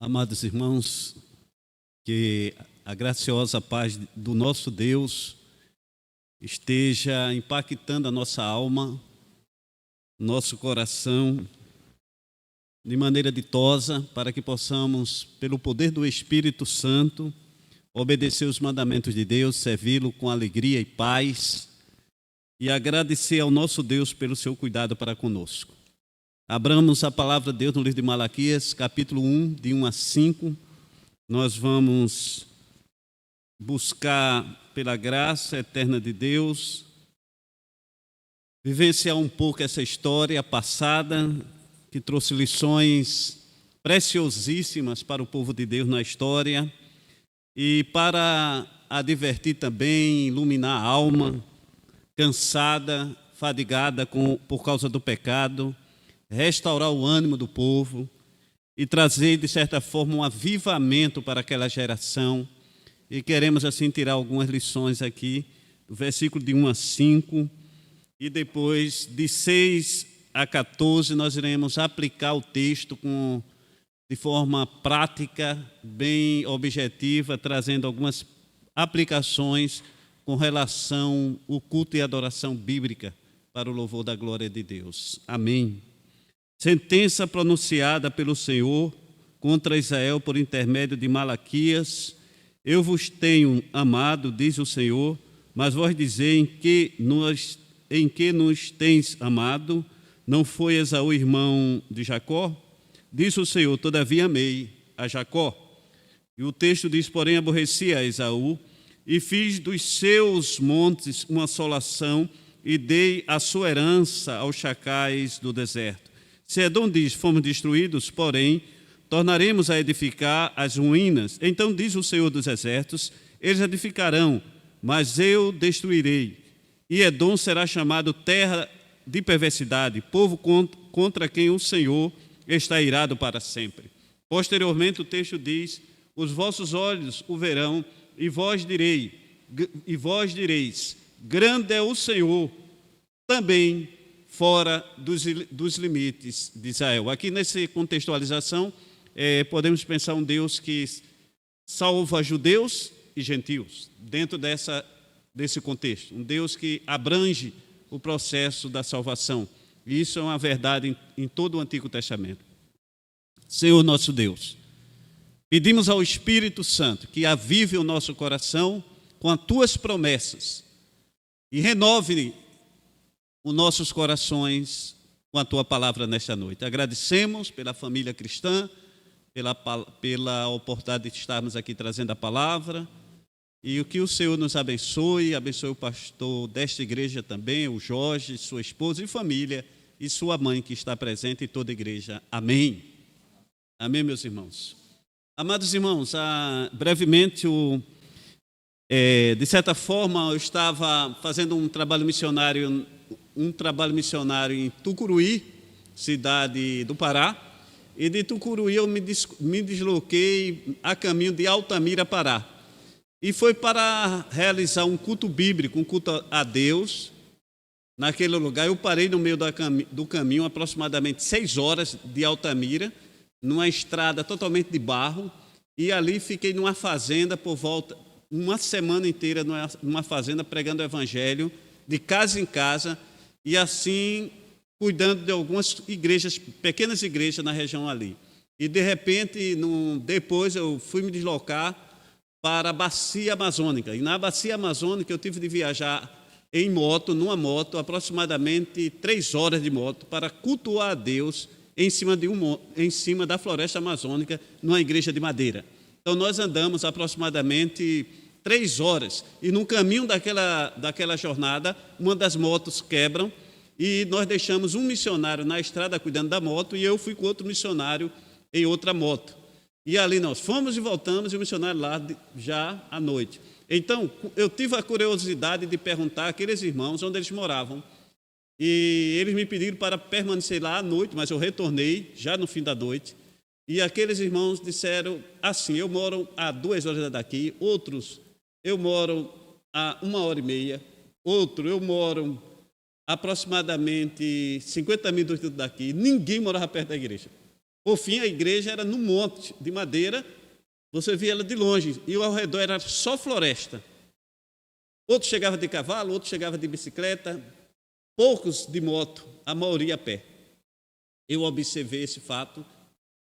Amados irmãos, que a graciosa paz do nosso Deus esteja impactando a nossa alma, nosso coração, de maneira ditosa, para que possamos, pelo poder do Espírito Santo, obedecer os mandamentos de Deus, servi-lo com alegria e paz e agradecer ao nosso Deus pelo seu cuidado para conosco. Abramos a palavra de Deus no livro de Malaquias, capítulo 1, de 1 a 5. Nós vamos buscar, pela graça eterna de Deus, vivenciar um pouco essa história passada, que trouxe lições preciosíssimas para o povo de Deus na história, e para advertir também, iluminar a alma, cansada, fadigada por causa do pecado, restaurar o ânimo do povo e trazer, de certa forma, um avivamento para aquela geração. E queremos, assim, tirar algumas lições aqui, do versículo de 1 a 5, e depois, de 6 a 14, nós iremos aplicar o texto de forma prática, bem objetiva, trazendo algumas aplicações com relação ao culto e adoração bíblica para o louvor da glória de Deus. Amém. Sentença pronunciada pelo Senhor contra Israel por intermédio de Malaquias. Eu vos tenho amado, diz o Senhor, mas vós dizeis em que nos tens amado? Não foi Esaú irmão de Jacó? Diz o Senhor, todavia amei a Jacó. E o texto diz, porém, aborreci a Esaú e fiz dos seus montes uma assolação e dei a sua herança aos chacais do deserto. Se Edom diz, fomos destruídos, porém, tornaremos a edificar as ruínas. Então diz o Senhor dos Exércitos, eles edificarão, mas eu destruirei. E Edom será chamado terra de perversidade, povo contra quem o Senhor está irado para sempre. Posteriormente o texto diz, os vossos olhos o verão, e vós direis, grande é o Senhor, também fora dos limites de Israel. Aqui nessa contextualização, podemos pensar um Deus que salva judeus e gentios, dentro desse contexto. Um Deus que abrange o processo da salvação. E isso é uma verdade em todo o Antigo Testamento. Senhor nosso Deus, pedimos ao Espírito Santo que avive o nosso coração com as tuas promessas e renove os nossos corações com a tua palavra nesta noite. Agradecemos pela família cristã, pela oportunidade de estarmos aqui trazendo a palavra, e o que o Senhor nos abençoe o pastor desta igreja também, o Jorge, sua esposa e família, e sua mãe que está presente em toda a igreja. Amém. Amém, meus irmãos. Amados irmãos, brevemente, de certa forma, eu estava fazendo um trabalho missionário em Tucuruí, cidade do Pará, e de Tucuruí eu me desloquei a caminho de Altamira, Pará. E foi para realizar um culto bíblico, um culto a Deus, naquele lugar. Eu parei no meio do caminho, aproximadamente 6 horas de Altamira, numa estrada totalmente de barro, e ali fiquei numa fazenda por volta, uma semana inteira numa fazenda, pregando o evangelho, de casa em casa, e assim cuidando de algumas igrejas, pequenas igrejas na região ali. E de repente, depois eu fui me deslocar para a Bacia Amazônica. E na Bacia Amazônica eu tive de viajar numa moto, aproximadamente 3 horas de moto, para cultuar a Deus em cima da floresta amazônica, numa igreja de madeira. Então nós andamos aproximadamente 3 horas, e no caminho daquela jornada, uma das motos quebram, e nós deixamos um missionário na estrada cuidando da moto, e eu fui com outro missionário em outra moto. E ali nós fomos e voltamos, e o missionário lá já à noite. Então, eu tive a curiosidade de perguntar àqueles irmãos onde eles moravam, e eles me pediram para permanecer lá à noite, mas eu retornei já no fim da noite, e aqueles irmãos disseram assim, eu moro a 2 horas daqui, outros, eu moro a 1h30, outro, eu moro aproximadamente 50 minutos daqui, ninguém morava perto da igreja. Por fim, a igreja era num monte de madeira, você via ela de longe, e ao redor era só floresta. Outros chegavam de cavalo, outros chegavam de bicicleta, poucos de moto, a maioria a pé. Eu observei esse fato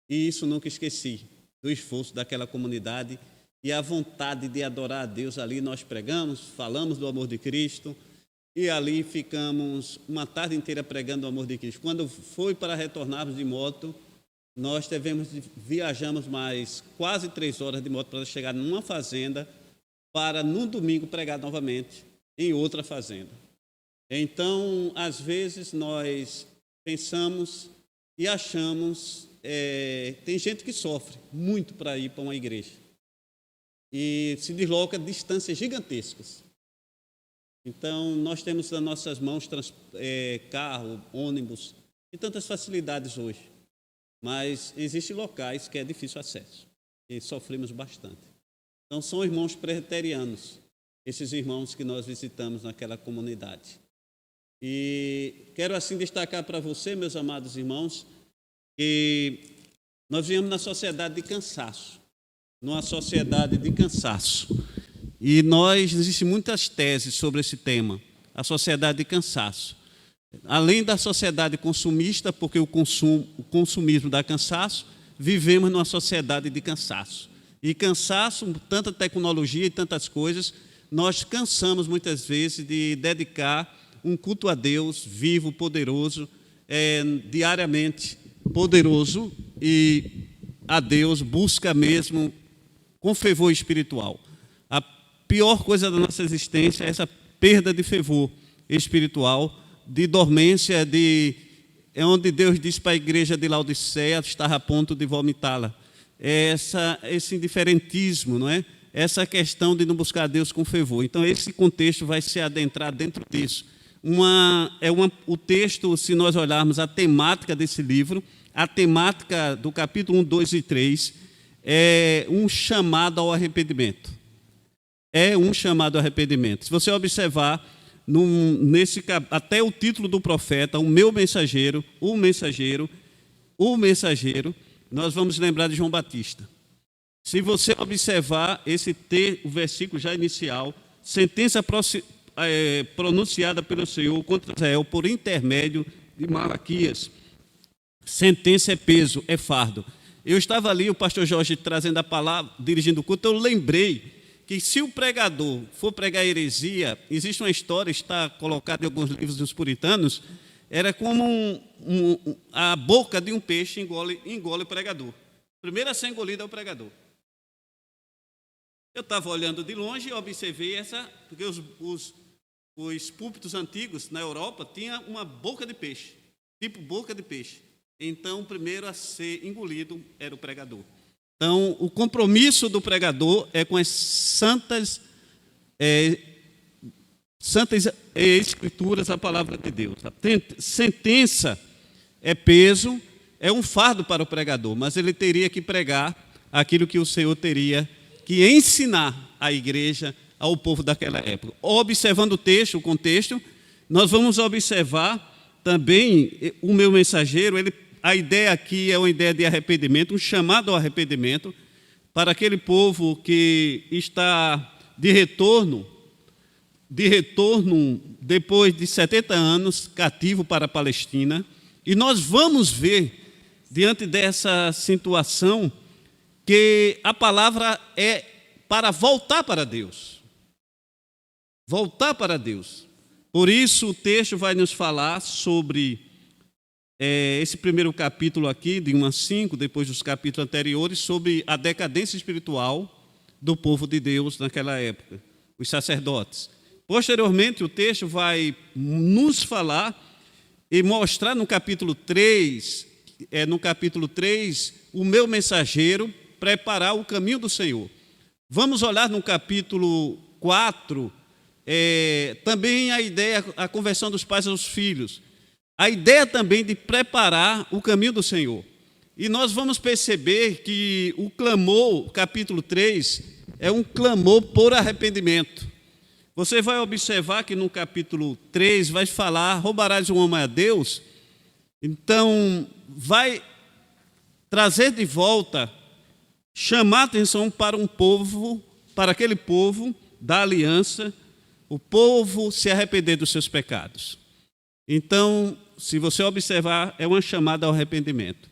e isso nunca esqueci, do esforço daquela comunidade e a vontade de adorar a Deus. Ali nós pregamos, falamos do amor de Cristo e ali ficamos uma tarde inteira pregando o amor de Cristo. Quando foi para retornarmos de moto, nós viajamos mais quase 3 horas de moto para chegar numa fazenda para, no domingo, pregar novamente em outra fazenda. Então, às vezes, nós pensamos e achamos... tem gente que sofre muito para ir para uma igreja e se desloca distâncias gigantescas. Então, nós temos nas nossas mãos carro, ônibus e tantas facilidades hoje. Mas existem locais que é difícil acesso e sofremos bastante. Então, são irmãos presbiterianos, esses irmãos que nós visitamos naquela comunidade. E quero assim destacar para você, meus amados irmãos, que nós vivemos na sociedade de cansaço, numa sociedade de cansaço. E existem muitas teses sobre esse tema, a sociedade de cansaço. Além da sociedade consumista, porque o consumismo dá cansaço, vivemos numa sociedade de cansaço. E cansaço, tanta tecnologia e tantas coisas, nós cansamos muitas vezes de dedicar um culto a Deus vivo, poderoso, diariamente poderoso, e a Deus busca mesmo com fervor espiritual. A pior coisa da nossa existência é essa perda de fervor espiritual, de dormência, é onde Deus diz para a igreja de Laodiceia, estava a ponto de vomitá-la. Esse indiferentismo, não é? Essa questão de não buscar Deus com fervor. Então, esse contexto vai se adentrar dentro disso. O texto, se nós olharmos a temática desse livro, a temática do capítulo 1, 2 e 3, é um chamado ao arrependimento. É um chamado ao arrependimento. Se você observar, até o título do profeta, o meu mensageiro, o mensageiro, nós vamos lembrar de João Batista. Se você observar o versículo já inicial, sentença pronunciada pelo Senhor contra Israel por intermédio de Malaquias. Sentença é peso, é fardo. Eu estava ali, o pastor Jorge trazendo a palavra, dirigindo o culto, eu lembrei que se o pregador for pregar heresia, existe uma história, está colocada em alguns livros dos puritanos, era como a boca de um peixe engole o pregador. Primeiro a ser engolido é o pregador. Eu estava olhando de longe e observei porque os púlpitos antigos na Europa tinham uma boca de peixe, tipo boca de peixe. Então, o primeiro a ser engolido era o pregador. Então, o compromisso do pregador é com as santas escrituras, a palavra de Deus. A sentença é peso, é um fardo para o pregador, mas ele teria que pregar aquilo que o Senhor teria que ensinar à igreja, ao povo daquela época. Observando o contexto, nós vamos observar também o meu mensageiro. A ideia aqui é uma ideia de arrependimento, um chamado ao arrependimento para aquele povo que está de retorno depois de 70 anos cativo para a Palestina. E nós vamos ver, diante dessa situação, que a palavra é para voltar para Deus. Voltar para Deus. Por isso o texto vai nos falar sobre esse primeiro capítulo aqui, de 1 a 5, depois dos capítulos anteriores, sobre a decadência espiritual do povo de Deus naquela época, os sacerdotes. Posteriormente, o texto vai nos falar e mostrar no capítulo 3, o meu mensageiro preparar o caminho do Senhor. Vamos olhar no capítulo 4, também a conversão dos pais aos filhos. A ideia também de preparar o caminho do Senhor. E nós vamos perceber que o clamor, capítulo 3, é um clamor por arrependimento. Você vai observar que no capítulo 3 vai falar, roubarás um homem a Deus. Então, trazer de volta, chamar a atenção para um povo, para aquele povo da aliança, o povo se arrepender dos seus pecados. Então, se você observar, é uma chamada ao arrependimento.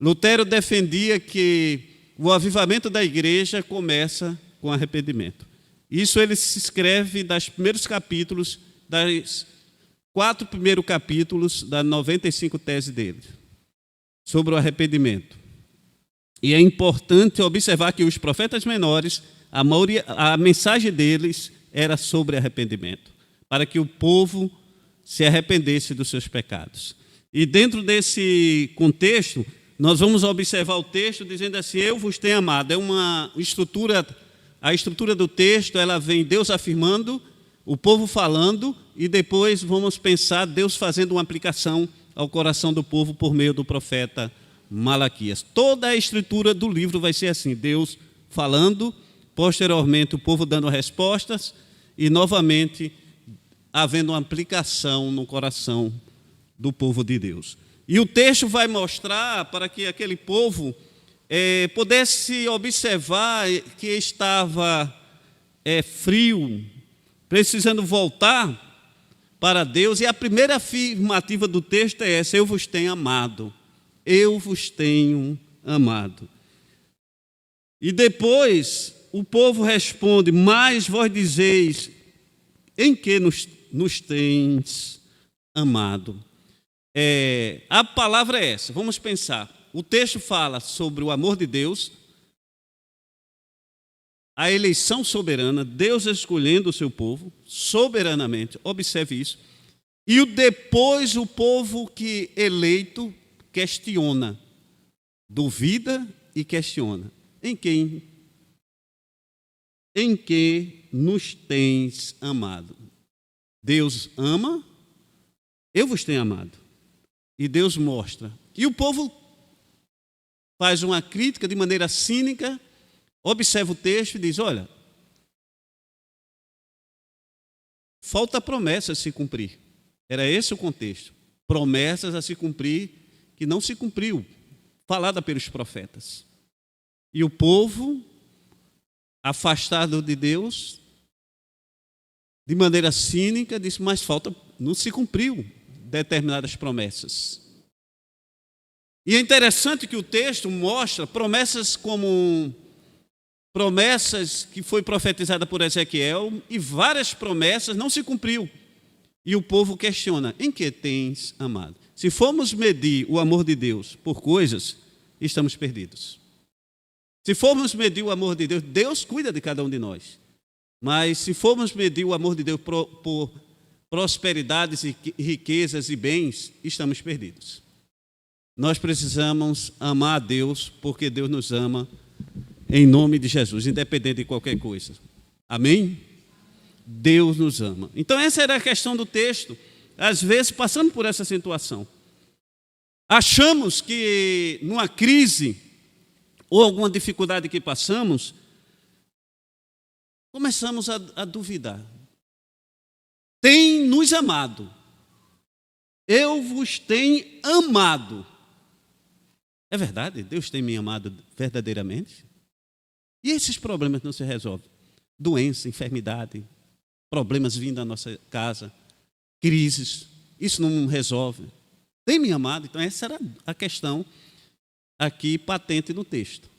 Lutero defendia que o avivamento da igreja começa com arrependimento. Isso ele se escreve nos primeiros capítulos, das 4 primeiros capítulos da 95 tese dele, sobre o arrependimento. E é importante observar que os profetas menores, a mensagem deles era sobre arrependimento, para que o povo se arrependesse dos seus pecados. E dentro desse contexto, nós vamos observar o texto dizendo assim: eu vos tenho amado. É uma estrutura, a estrutura do texto, ela vem Deus afirmando, o povo falando, e depois vamos pensar Deus fazendo uma aplicação ao coração do povo por meio do profeta Malaquias. Toda a estrutura do livro vai ser assim: Deus falando, posteriormente o povo dando respostas e novamente havendo uma aplicação no coração do povo de Deus. E o texto vai mostrar para que aquele povo pudesse observar que estava frio, precisando voltar para Deus. E a primeira afirmativa do texto é essa: eu vos tenho amado. Eu vos tenho amado. E depois o povo responde: mas vós dizeis, em que nos tens amado? A palavra é essa, vamos pensar. O texto fala sobre o amor de Deus, a eleição soberana, Deus escolhendo o seu povo soberanamente, observe isso. E depois o povo que eleito questiona, duvida e questiona. Em que nos tens amado? Deus ama, eu vos tenho amado. E Deus mostra. E o povo faz uma crítica de maneira cínica, observa o texto e diz: olha, falta promessa a se cumprir. Era esse o contexto. Promessas a se cumprir que não se cumpriu, falada pelos profetas. E o povo, afastado de Deus, de maneira cínica, disse: mas não se cumpriu determinadas promessas. E é interessante que o texto mostra promessas como promessas que foi profetizada por Ezequiel, e várias promessas não se cumpriu. E o povo questiona: em que tens amado? Se formos medir o amor de Deus por coisas, estamos perdidos. Se formos medir o amor de Deus, Deus cuida de cada um de nós. Mas se formos medir o amor de Deus por prosperidades e riquezas e bens, estamos perdidos. Nós precisamos amar a Deus, porque Deus nos ama em nome de Jesus, independente de qualquer coisa. Amém? Deus nos ama. Então essa era a questão do texto. Às vezes passamos por essa situação. Achamos que numa crise ou alguma dificuldade que passamos, começamos a duvidar. Tem nos amado. Eu vos tenho amado. É verdade? Deus tem me amado verdadeiramente? E esses problemas não se resolvem? Doença, enfermidade, problemas vindo à nossa casa, crises, isso não resolve. Tem me amado? Então essa era a questão aqui patente no texto.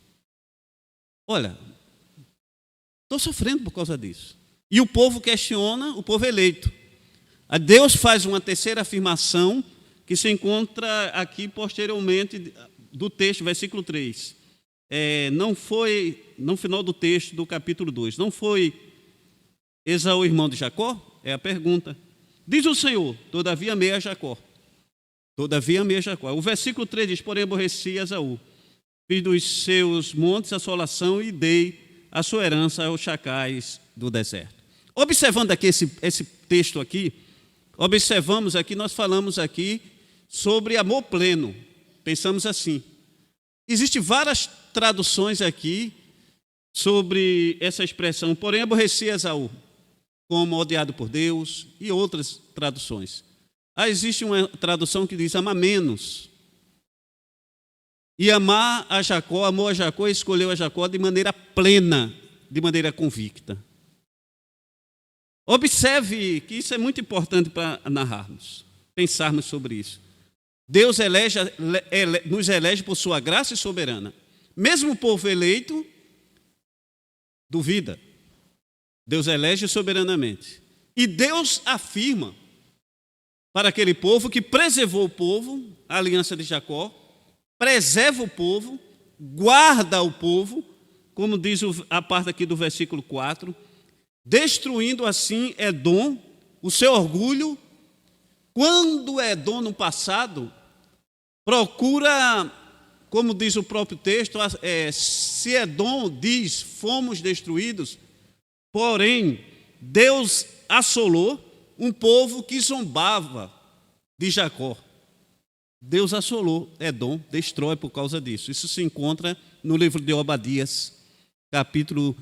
Olha, estou sofrendo por causa disso. E o povo questiona, o povo eleito. A Deus faz uma terceira afirmação que se encontra aqui posteriormente do texto, versículo 3. Não foi, no final do texto do capítulo 2, não foi Esaú, irmão de Jacó? É a pergunta. Diz o Senhor: todavia amei a Jacó. Todavia amei a Jacó. O versículo 3 diz: porém aborreci Esaú. Fiz dos seus montes assolação e dei a sua herança aos chacais do deserto. Observando aqui esse texto aqui, observamos aqui, nós falamos aqui sobre amor pleno. Pensamos assim. Existem várias traduções aqui sobre essa expressão, porém aborreci Esaú, como odiado por Deus, e outras traduções. Existe uma tradução que diz: ama menos. E amar a Jacó, amou a Jacó e escolheu a Jacó de maneira plena, de maneira convicta. Observe que isso é muito importante para narrarmos, pensarmos sobre isso. Deus nos elege por sua graça soberana. Mesmo o povo eleito duvida. Deus elege soberanamente. E Deus afirma para aquele povo que preservou o povo, a aliança de Jacó, preserva o povo, guarda o povo, como diz a parte aqui do versículo 4, destruindo assim Edom, o seu orgulho. Quando Edom no passado procura, como diz o próprio texto, se Edom diz fomos destruídos, porém Deus assolou um povo que zombava de Jacó. Deus assolou Edom, destrói por causa disso. Isso se encontra no livro de Obadias, capítulo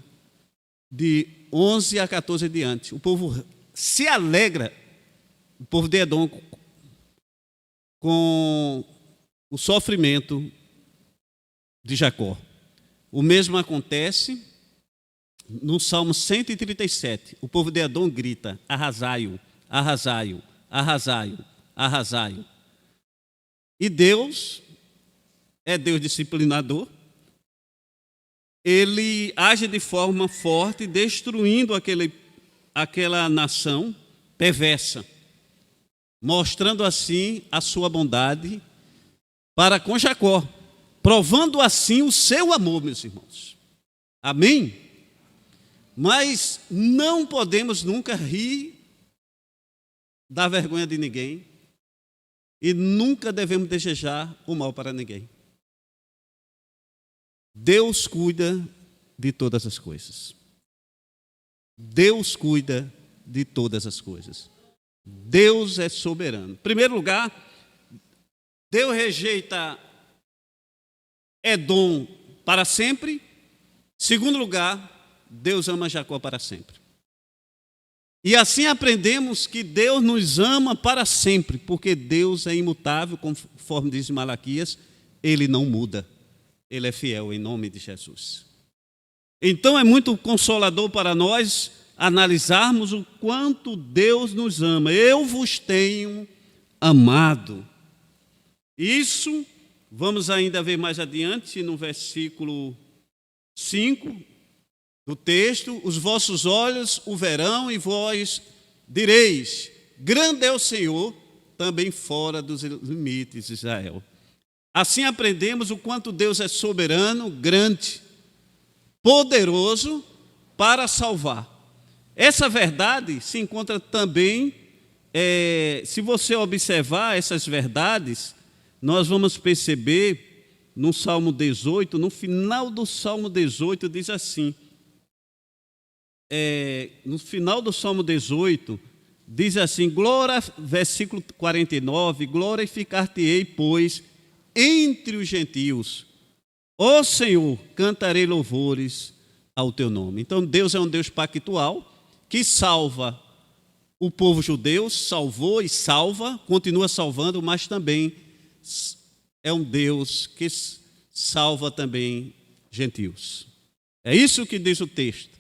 de 11 a 14 diante. O povo se alegra, o povo de Edom, com o sofrimento de Jacó. O mesmo acontece no Salmo 137. O povo de Edom grita: arrasai-o, arrasai-o, arrasai-o, arrasai-o. E Deus é Deus disciplinador. Ele age de forma forte, destruindo aquela nação perversa, mostrando assim a sua bondade para com Jacó, provando assim o seu amor, meus irmãos. Amém? Mas não podemos nunca rir da vergonha de ninguém e nunca devemos desejar o mal para ninguém. Deus cuida de todas as coisas. Deus cuida de todas as coisas. Deus é soberano. Em primeiro lugar, Deus rejeita Edom para sempre. Em segundo lugar, Deus ama Jacó para sempre. E assim aprendemos que Deus nos ama para sempre, porque Deus é imutável, conforme diz Malaquias, Ele não muda. Ele é fiel, em nome de Jesus. Então é muito consolador para nós analisarmos o quanto Deus nos ama. Eu vos tenho amado. Isso vamos ainda ver mais adiante no versículo 5 do texto: os vossos olhos o verão e vós direis, grande é o Senhor, também fora dos limites de Israel. Assim aprendemos o quanto Deus é soberano, grande, poderoso para salvar. Essa verdade se encontra também, se você observar essas verdades, nós vamos perceber no Salmo 18, no final do Salmo 18 diz assim, no final do Salmo 18, diz assim, versículo 49, glorificar-te-ei, pois, entre os gentios, ó Senhor, cantarei louvores ao teu nome. Então Deus é um Deus pactual, que salva o povo judeu, salvou e salva, continua salvando, mas também é um Deus que salva também gentios. É isso que diz o texto.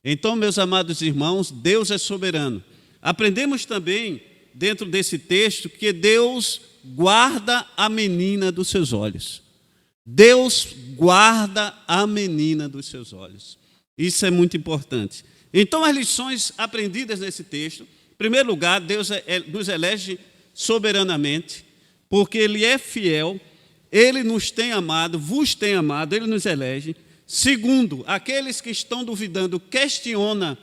Então, meus amados irmãos, Deus é soberano. Aprendemos também, dentro desse texto, que Deus guarda a menina dos seus olhos. Deus guarda a menina dos seus olhos. Isso é muito importante. Então, as lições aprendidas nesse texto: em primeiro lugar, Deus nos elege soberanamente, porque Ele é fiel, Ele nos tem amado, vos tem amado, Ele nos elege. Segundo, aqueles que estão duvidando, questiona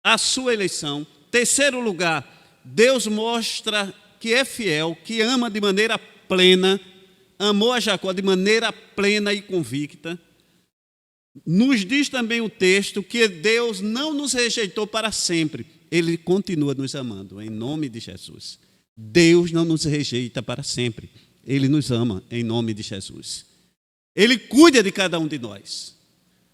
a sua eleição. Terceiro lugar, Deus mostra que é fiel, que ama de maneira plena, amou a Jacó de maneira plena e convicta. Nos diz também o texto que Deus não nos rejeitou para sempre, Ele continua nos amando, em nome de Jesus. Deus não nos rejeita para sempre, Ele nos ama, em nome de Jesus. Ele cuida de cada um de nós.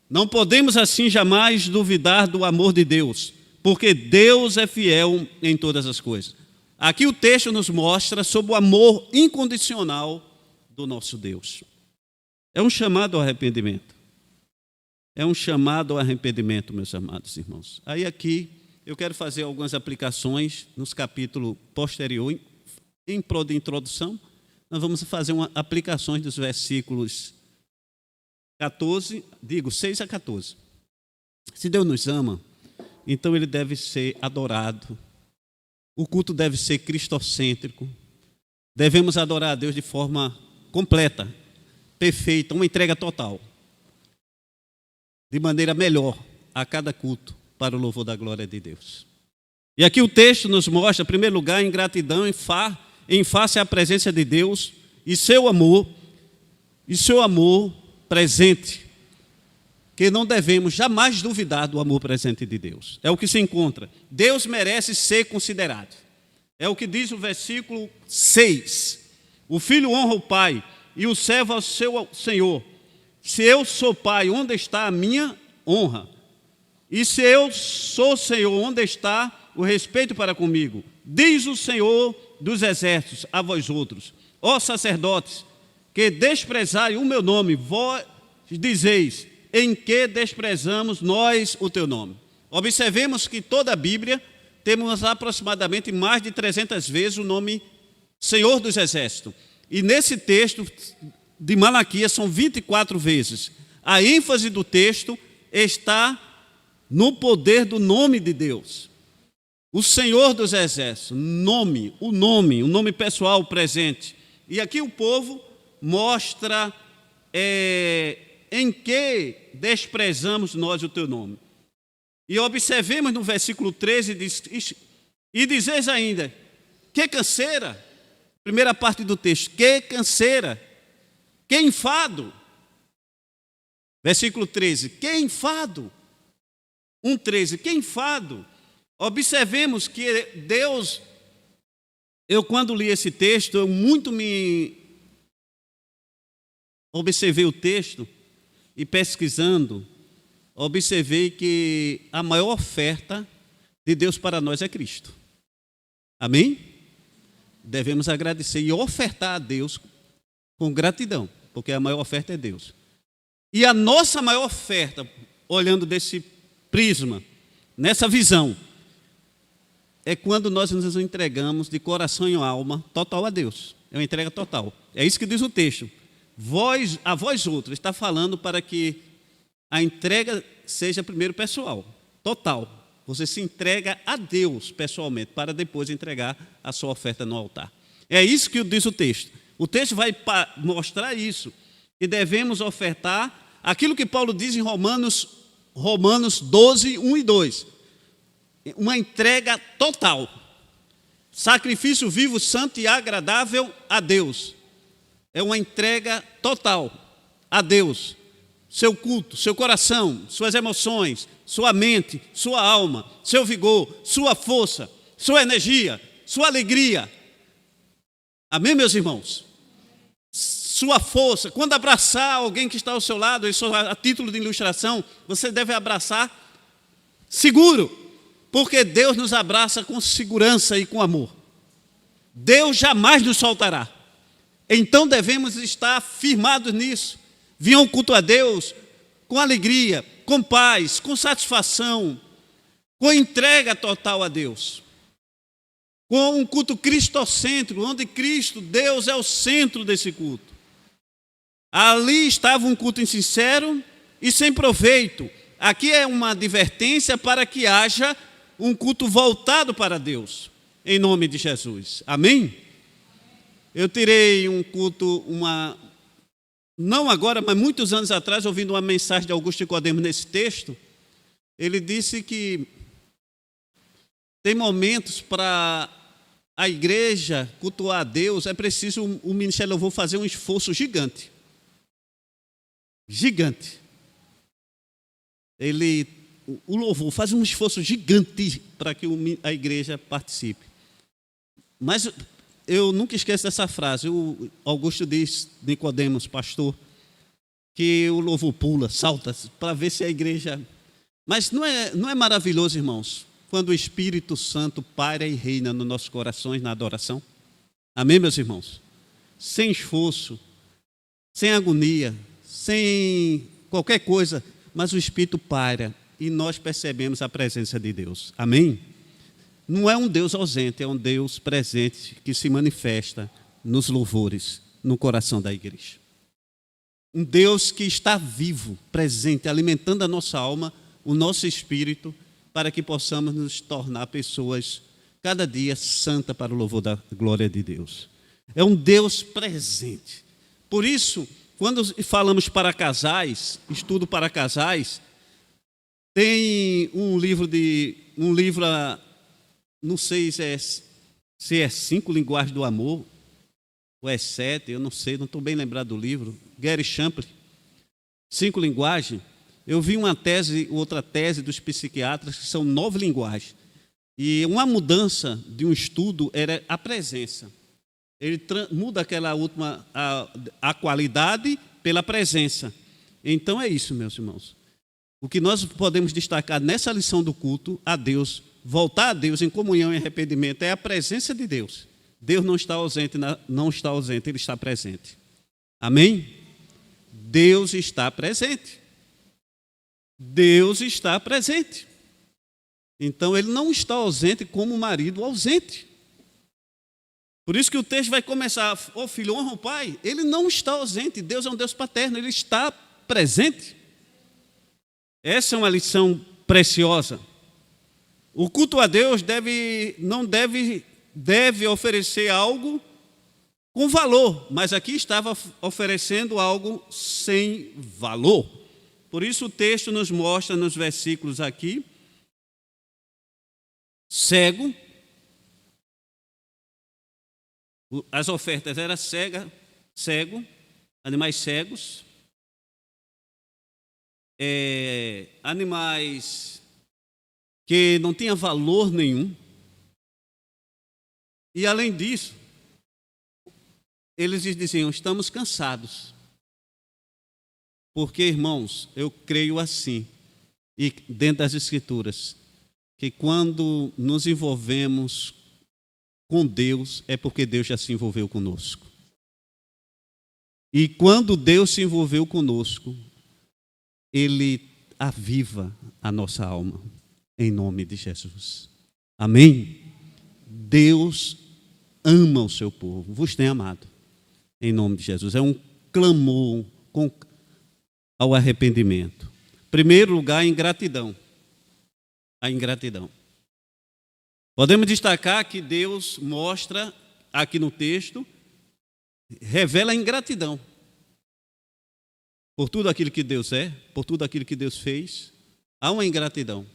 Não podemos assim jamais duvidar do amor de Deus, porque Deus é fiel em todas as coisas. Aqui o texto nos mostra sobre o amor incondicional do nosso Deus. É um chamado ao arrependimento. É um chamado ao arrependimento, meus amados irmãos. Aí aqui eu quero fazer algumas aplicações nos capítulos posteriores. Em prol de introdução, nós vamos fazer aplicações dos versículos 6 a 14. Se Deus nos ama, então Ele deve ser adorado. O culto deve ser cristocêntrico. Devemos adorar a Deus de forma completa, perfeita, uma entrega total. De maneira melhor a cada culto, para o louvor da glória de Deus. E aqui o texto nos mostra, em primeiro lugar, em gratidão, em face à presença de Deus e seu amor presente, que não devemos jamais duvidar do amor presente de Deus. É o que se encontra. Deus merece ser considerado. É o que diz o versículo 6. O filho honra o pai e o servo ao seu senhor. Se eu sou pai, onde está a minha honra? E se eu sou Senhor, onde está o respeito para comigo? Diz o Senhor dos exércitos a vós outros, ó sacerdotes, que desprezai o meu nome, vós dizeis, em que desprezamos nós o teu nome? Observemos que toda a Bíblia temos aproximadamente mais de 300 vezes o nome Senhor dos exércitos. E nesse texto de Malaquias são 24 vezes. A ênfase do texto está no poder do nome de Deus. O Senhor dos exércitos, o nome pessoal presente. E aqui o povo mostra em que desprezamos nós o teu nome. E observemos no versículo 13, e dizeis ainda, que canseira, primeira parte do texto, que canseira, que enfado. Versículo 13, que enfado. 1,13, que enfado. Observemos que Deus, eu quando li esse texto, eu muito me observei o texto e pesquisando, observei que a maior oferta de Deus para nós é Cristo. Amém? Devemos agradecer e ofertar a Deus com gratidão, porque a maior oferta é Deus. E a nossa maior oferta, olhando desse prisma, nessa visão, é quando nós nos entregamos de coração e alma total a Deus. É uma entrega total. É isso que diz o texto. A vós outros, está falando para que a entrega seja primeiro pessoal, total. Você se entrega a Deus pessoalmente, para depois entregar a sua oferta no altar. É isso que diz o texto. O texto vai mostrar isso, que devemos ofertar aquilo que Paulo diz em Romanos 12, 1 e 2. Uma entrega total. Sacrifício vivo, santo e agradável a Deus. É uma entrega total a Deus. Seu culto, seu coração, suas emoções, sua mente, sua alma, seu vigor, sua força, sua energia, sua alegria. Amém, meus irmãos? Sua força. Quando abraçar alguém que está ao seu lado, isso a título de ilustração, você deve abraçar seguro, porque Deus nos abraça com segurança e com amor. Deus jamais nos soltará. Então devemos estar firmados nisso. Vir ao culto a Deus com alegria, com paz, com satisfação, com entrega total a Deus. Com um culto cristocêntrico, onde Cristo, Deus, é o centro desse culto. Ali estava um culto insincero e sem proveito. Aqui é uma advertência para que haja um culto voltado para Deus, em nome de Jesus. Amém? Eu tirei um culto, não agora, mas muitos anos atrás, ouvindo uma mensagem de Augusto Nicodemo nesse texto, ele disse que tem momentos para a igreja cultuar a Deus, é preciso o Ministério Louvor fazer um esforço gigante. Gigante. O louvor faz um esforço gigante para que a igreja participe. Mas eu nunca esqueço dessa frase. O Augusto diz, Nicodemos, pastor, que o louvor pula, salta, para ver se a igreja... Mas não é maravilhoso, irmãos, quando o Espírito Santo paira e reina nos nossos corações na adoração? Amém, meus irmãos? Sem esforço, sem agonia, sem qualquer coisa, mas o Espírito paira e nós percebemos a presença de Deus. Amém? Não é um Deus ausente, é um Deus presente que se manifesta nos louvores, no coração da igreja. Um Deus que está vivo, presente, alimentando a nossa alma, o nosso espírito, para que possamos nos tornar pessoas cada dia santa para o louvor da glória de Deus. É um Deus presente. Por isso, quando falamos para casais, estudo para casais, tem um livro, não sei se é 5 linguagens do amor, ou é 7, eu não sei, não estou bem lembrado do livro, Gary Chapman, 5 linguagens. Eu vi outra tese dos psiquiatras, que são 9 linguagens. E uma mudança de um estudo era a presença. Ele muda aquela última, a qualidade pela presença. Então é isso, meus irmãos. O que nós podemos destacar nessa lição do culto a Deus, voltar a Deus em comunhão e arrependimento, é a presença de Deus. Deus não está ausente, Ele está presente. Amém? Deus está presente. Deus está presente. Então, Ele não está ausente como o marido ausente. Por isso que o texto vai começar, ô filho, honra o pai. Ele não está ausente, Deus é um Deus paterno, Ele está presente. Essa é uma lição preciosa. O culto a Deus deve oferecer algo com valor, mas aqui estava oferecendo algo sem valor. Por isso o texto nos mostra nos versículos aqui, cego, as ofertas eram cego, animais cegos, animais que não tinham valor nenhum. E além disso, eles diziam, estamos cansados. Porque, irmãos, eu creio assim, e dentro das Escrituras, que quando nos envolvemos com Deus, é porque Deus já se envolveu conosco. E quando Deus se envolveu conosco, Ele aviva a nossa alma, em nome de Jesus. Amém? Deus ama o seu povo, vos tem amado, em nome de Jesus. É um clamor ao arrependimento. Primeiro lugar, a ingratidão. A ingratidão. Podemos destacar que Deus mostra, aqui no texto, revela a ingratidão. Por tudo aquilo que Deus é, por tudo aquilo que Deus fez, há uma ingratidão.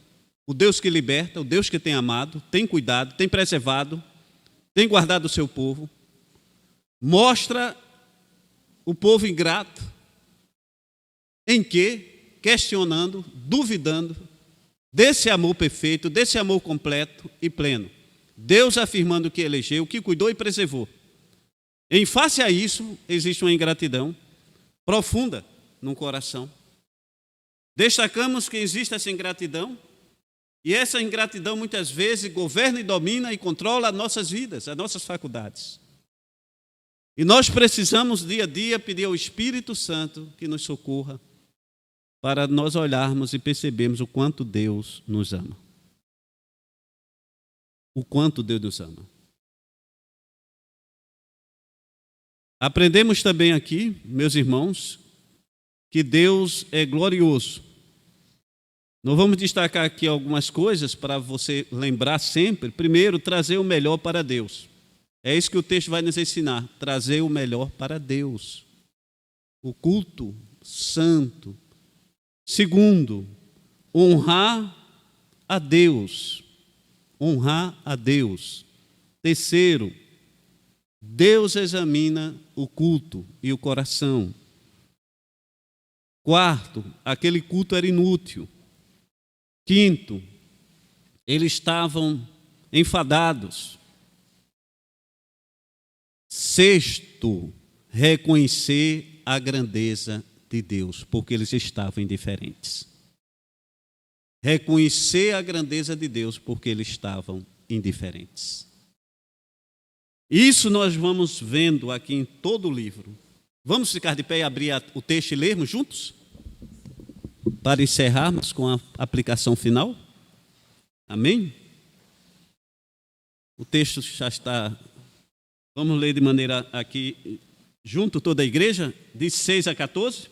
O Deus que liberta, o Deus que tem amado, tem cuidado, tem preservado, tem guardado o seu povo, mostra o povo ingrato, em que, questionando, duvidando desse amor perfeito, desse amor completo e pleno. Deus afirmando que elegeu, que cuidou e preservou. Em face a isso, existe uma ingratidão profunda no coração. Destacamos que existe essa ingratidão, e essa ingratidão muitas vezes governa e domina e controla as nossas vidas, as nossas faculdades. E nós precisamos dia a dia pedir ao Espírito Santo que nos socorra, para nós olharmos e percebermos o quanto Deus nos ama. O quanto Deus nos ama. Aprendemos também aqui, meus irmãos, que Deus é glorioso. Nós vamos destacar aqui algumas coisas para você lembrar sempre. Primeiro, trazer o melhor para Deus. É isso que o texto vai nos ensinar, trazer o melhor para Deus. O culto santo. Segundo, honrar a Deus. Honrar a Deus. Terceiro, Deus examina o culto e o coração. Quarto, aquele culto era inútil. Quinto, eles estavam enfadados. Sexto, reconhecer a grandeza de Deus, porque eles estavam indiferentes. Reconhecer a grandeza de Deus, porque eles estavam indiferentes. Isso nós vamos vendo aqui em todo o livro. Vamos ficar de pé e abrir o texto e lermos juntos? Para encerrarmos com a aplicação final. Amém? O texto já está. Vamos ler de maneira aqui, junto toda a igreja, de 6 a 14.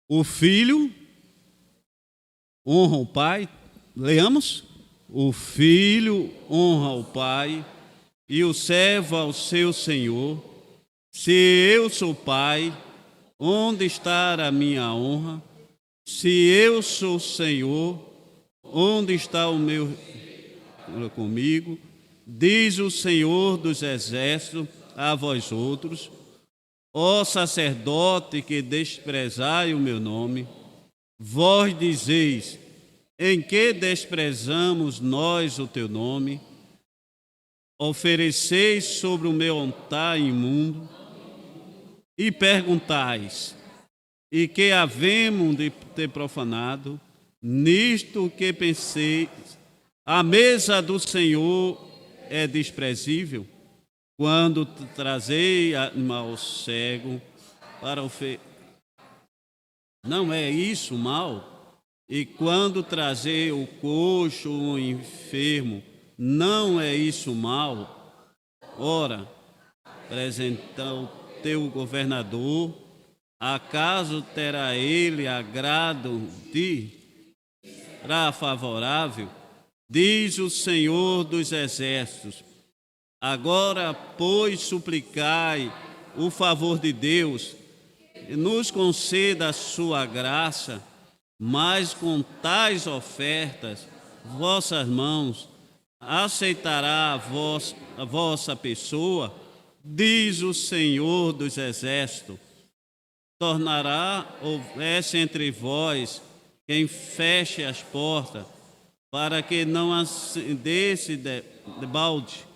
O filho honra o pai. Leamos. O filho honra o pai e o servo ao seu senhor. Se eu sou pai, onde está a minha honra? Se eu sou senhor, onde está o meu comigo? Diz o Senhor dos exércitos a vós outros, ó sacerdote que desprezai o meu nome, vós dizeis, em que desprezamos nós o teu nome? Ofereceis sobre o meu altar imundo e perguntais, e que havemos de ter profanado? Nisto que pensei, a mesa do Senhor é desprezível, quando trazei animal cego para oferecer. Não é isso mal? E quando trazer o coxo ou o enfermo, não é isso mal? Ora, apresentou teu governador, acaso terá ele agrado de será favorável? Diz o Senhor dos exércitos. Agora, pois, suplicai o favor de Deus, e nos conceda a sua graça, mas com tais ofertas, vossas mãos aceitará a vossa pessoa, diz o Senhor dos exércitos. Tornará houvesse entre vós quem feche as portas, para que não acendesse de balde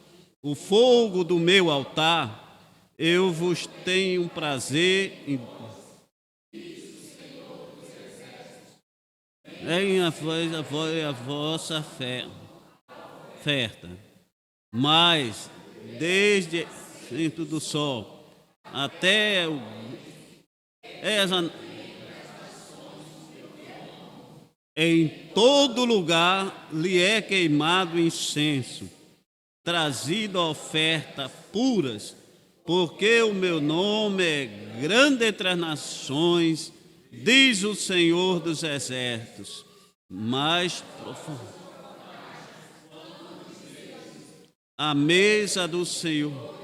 o fogo do meu altar. Eu vos tenho prazer em a vossa oferta, mas desde dentro do sol até em todo lugar lhe é queimado incenso, trazido oferta puras, porque o meu nome é grande entre as nações, diz o Senhor dos exércitos. Mais profundo. A mesa do Senhor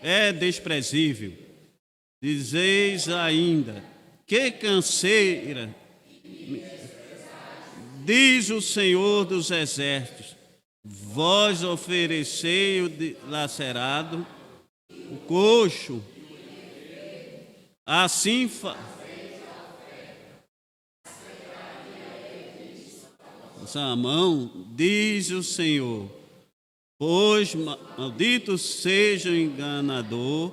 é desprezível. Dizeis ainda, que canseira, diz o Senhor dos exércitos, vós oferecei o dilacerado, o coxo, assim a mão, diz o Senhor, pois maldito seja o enganador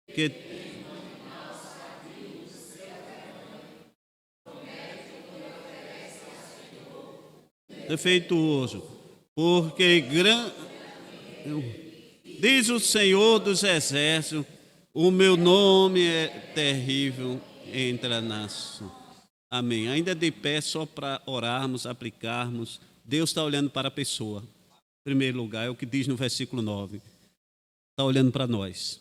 que defeituoso, porque diz o Senhor dos exércitos, o meu nome é terrível entre as nações. Amém. Ainda de pé, só para orarmos, aplicarmos. Deus está olhando para a pessoa. Em primeiro lugar, é o que diz no versículo 9. Está olhando para nós.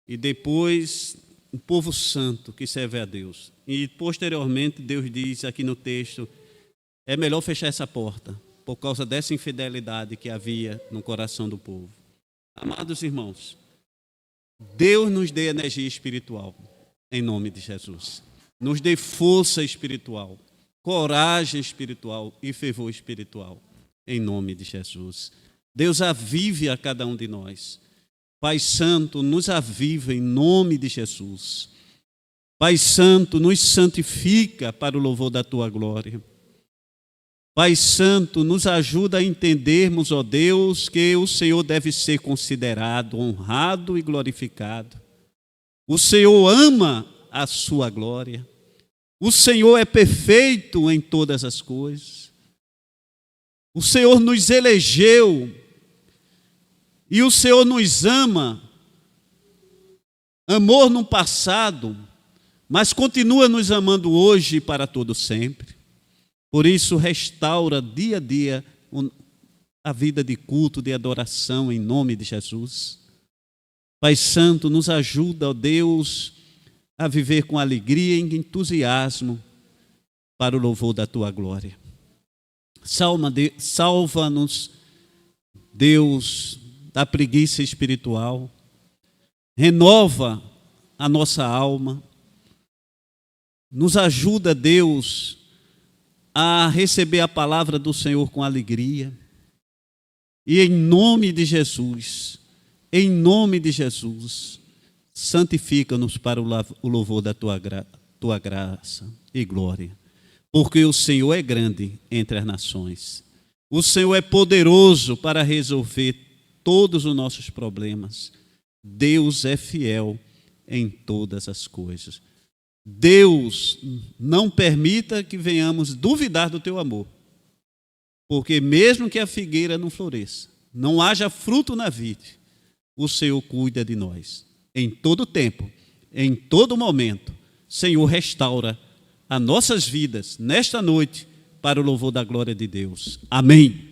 E depois, o povo santo que serve a Deus. E posteriormente, Deus diz aqui no texto, é melhor fechar essa porta, por causa dessa infidelidade que havia no coração do povo. Amados irmãos, Deus nos dê energia espiritual, em nome de Jesus. Nos dê força espiritual, coragem espiritual e fervor espiritual, em nome de Jesus. Deus avive a cada um de nós. Pai Santo, nos aviva em nome de Jesus. Pai Santo, nos santifica para o louvor da Tua glória. Pai Santo, nos ajuda a entendermos, ó Deus, que o Senhor deve ser considerado, honrado e glorificado. O Senhor ama a sua glória. O Senhor é perfeito em todas as coisas. O Senhor nos elegeu e o Senhor nos ama. Amor no passado, mas continua nos amando hoje e para todo sempre. Por isso, restaura dia a dia a vida de culto, de adoração em nome de Jesus. Pai Santo, nos ajuda, ó Deus, a viver com alegria e entusiasmo para o louvor da Tua glória. Salva-nos, Deus, da preguiça espiritual. Renova a nossa alma. Nos ajuda, Deus, a receber a palavra do Senhor com alegria. E em nome de Jesus, santifica-nos para o louvor da tua graça e glória. Porque o Senhor é grande entre as nações. O Senhor é poderoso para resolver todos os nossos problemas. Deus é fiel em todas as coisas. Deus, não permita que venhamos duvidar do teu amor. Porque mesmo que a figueira não floresça, não haja fruto na vide, o Senhor cuida de nós. Em todo tempo, em todo momento, Senhor, restaura as nossas vidas nesta noite para o louvor da glória de Deus. Amém.